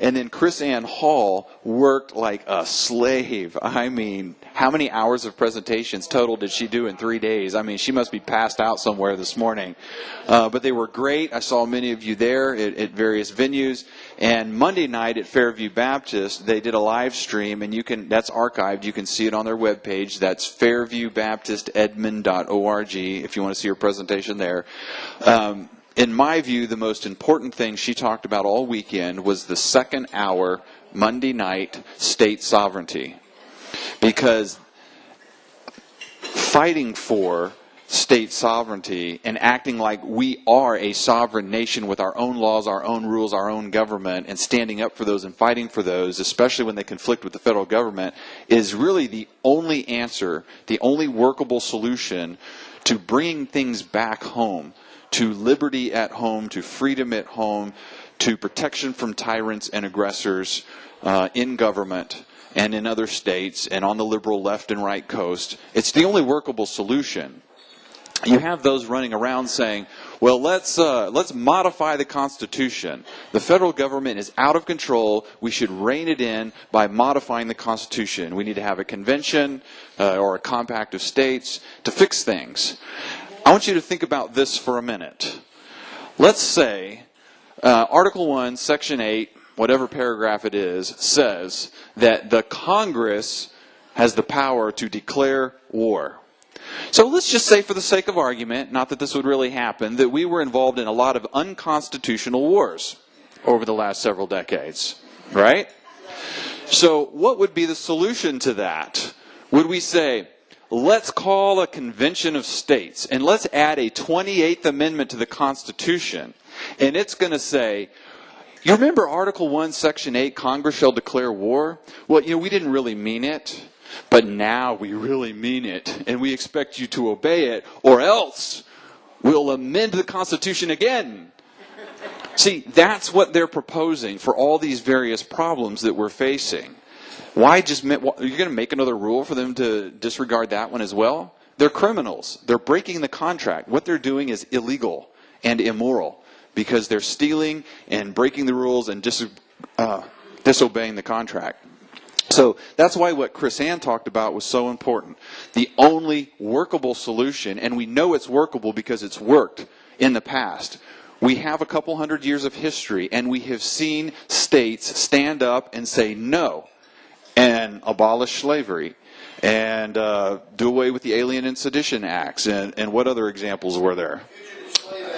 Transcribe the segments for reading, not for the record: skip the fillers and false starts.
And then Chris Ann Hall worked like a slave. I mean, how many hours of presentations total did she do in 3 days? I mean, she must be passed out somewhere this morning. But they were great. I saw many of you there at various venues. And Monday night at Fairview Baptist, they did a live stream, and that's archived. You can see it on their webpage. That's fairviewbaptistedmond.org if you want to see her presentation there. In my view, the most important thing she talked about all weekend was the second hour, Monday night, state sovereignty. Because fighting for state sovereignty and acting like we are a sovereign nation with our own laws, our own rules, our own government, and standing up for those and fighting for those, especially when they conflict with the federal government, is really the only answer, the only workable solution to bringing things back home, to liberty at home, to freedom at home, to protection from tyrants and aggressors in government and in other states and on the liberal left and right coast. It's the only workable solution. You have those running around saying, well, let's modify the Constitution. The federal government is out of control. We should rein it in by modifying the Constitution. We need to have a convention or a compact of states to fix things. I want you to think about this for a minute. Let's say Article 1, Section 8, whatever paragraph it is, says that the Congress has the power to declare war. So let's just say, for the sake of argument, not that this would really happen, that we were involved in a lot of unconstitutional wars over the last several decades, right? So what would be the solution to that? Would we say, let's call a convention of states and let's add a 28th Amendment to the Constitution, and it's going to say, you remember Article 1, Section 8, Congress shall declare war? Well, we didn't really mean it. But now we really mean it, and we expect you to obey it, or else we'll amend the Constitution again. See, that's what they're proposing for all these various problems that we're facing. Why just, you're going to make another rule for them to disregard that one as well? They're criminals. They're breaking the contract. What they're doing is illegal and immoral because they're stealing and breaking the rules and disobeying the contract. So that's why what Chris Ann talked about was so important. The only workable solution, and we know it's workable because it's worked in the past. We have a couple hundred years of history, and we have seen states stand up and say no, and abolish slavery, and do away with the Alien and Sedition Acts, and what other examples were there?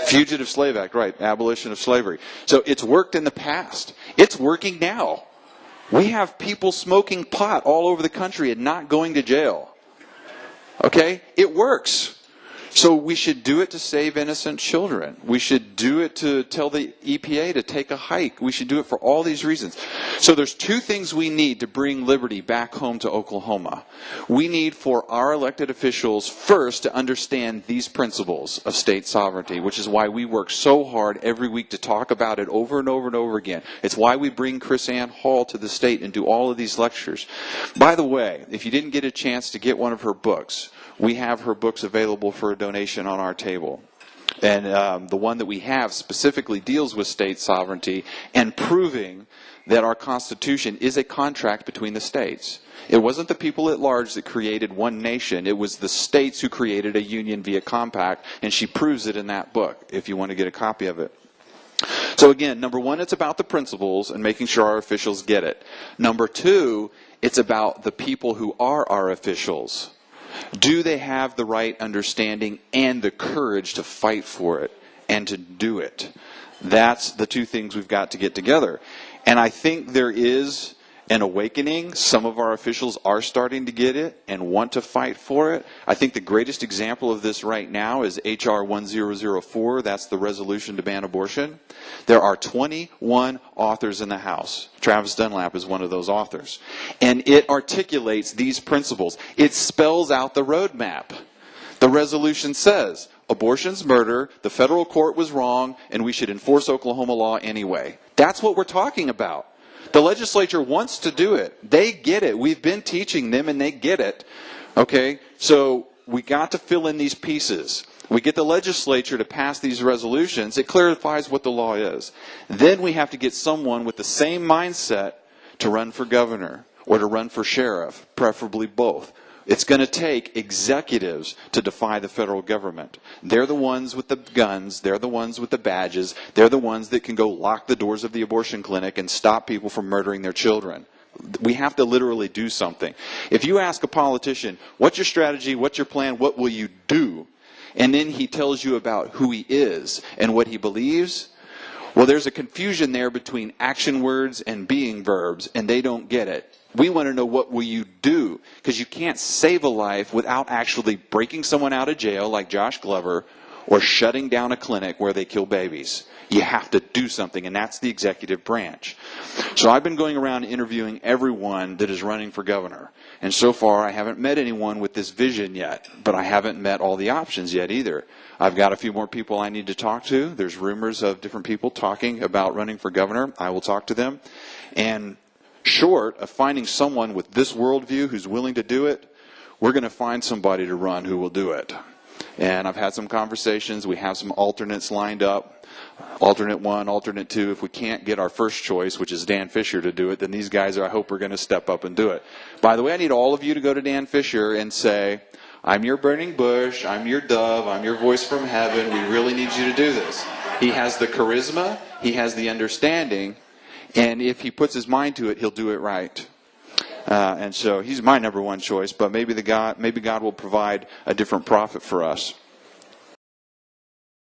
Fugitive Slave Act, right, abolition of slavery. So it's worked in the past. It's working now. We have people smoking pot all over the country and not going to jail. Okay? It works. So we should do it to save innocent children. We should do it to tell the EPA to take a hike. We should do it for all these reasons. So there's two things we need to bring liberty back home to Oklahoma. We need for our elected officials first to understand these principles of state sovereignty, which is why we work so hard every week to talk about it over and over and over again. It's why we bring Chris Ann Hall to the state and do all of these lectures. By the way, if you didn't get a chance to get one of her books, we have her books available for a donation on our table. And the one that we have specifically deals with state sovereignty and proving that our Constitution is a contract between the states. It wasn't the people at large that created one nation. It was the states who created a union via compact, and she proves it in that book if you want to get a copy of it. So again, number one, it's about the principles and making sure our officials get it. Number two, it's about the people who are our officials. Do they have the right understanding and the courage to fight for it and to do it? That's the two things we've got to get together. And I think there is an awakening. Some of our officials are starting to get it and want to fight for it. I think the greatest example of this right now is H.R. 1004. That's the resolution to ban abortion. There are 21 authors in the House. Travis Dunlap is one of those authors. And it articulates these principles. It spells out the roadmap. The resolution says, abortion's murder, the federal court was wrong, and we should enforce Oklahoma law anyway. That's what we're talking about. The legislature wants to do it. They get it. We've been teaching them and they get it. Okay? So we got to fill in these pieces. We get the legislature to pass these resolutions. It clarifies what the law is. Then we have to get someone with the same mindset to run for governor or to run for sheriff, preferably both. It's going to take executives to defy the federal government. They're the ones with the guns. They're the ones with the badges. They're the ones that can go lock the doors of the abortion clinic and stop people from murdering their children. We have to literally do something. If you ask a politician, what's your strategy, what's your plan, what will you do? And then he tells you about who he is and what he believes, well, there's a confusion there between action words and being verbs, and they don't get it. We want to know what will you do, because you can't save a life without actually breaking someone out of jail like Josh Glover or shutting down a clinic where they kill babies. You have to do something, and that's the executive branch. So I've been going around interviewing everyone that is running for governor. And so far, I haven't met anyone with this vision yet, but I haven't met all the options yet either. I've got a few more people I need to talk to. There's rumors of different people talking about running for governor. I will talk to them. And short of finding someone with this worldview who's willing to do it, we're going to find somebody to run who will do it. And I've had some conversations. We have some alternates lined up. Alternate 1, alternate 2. If we can't get our first choice, which is Dan Fisher, to do it, then these guys, I hope, are going to step up and do it. By the way, I need all of you to go to Dan Fisher and say, I'm your burning bush, I'm your dove, I'm your voice from heaven. We really need you to do this. He has the charisma, he has the understanding, and if he puts his mind to it, he'll do it right. And so he's my number one choice, but maybe God will provide a different prophet for us.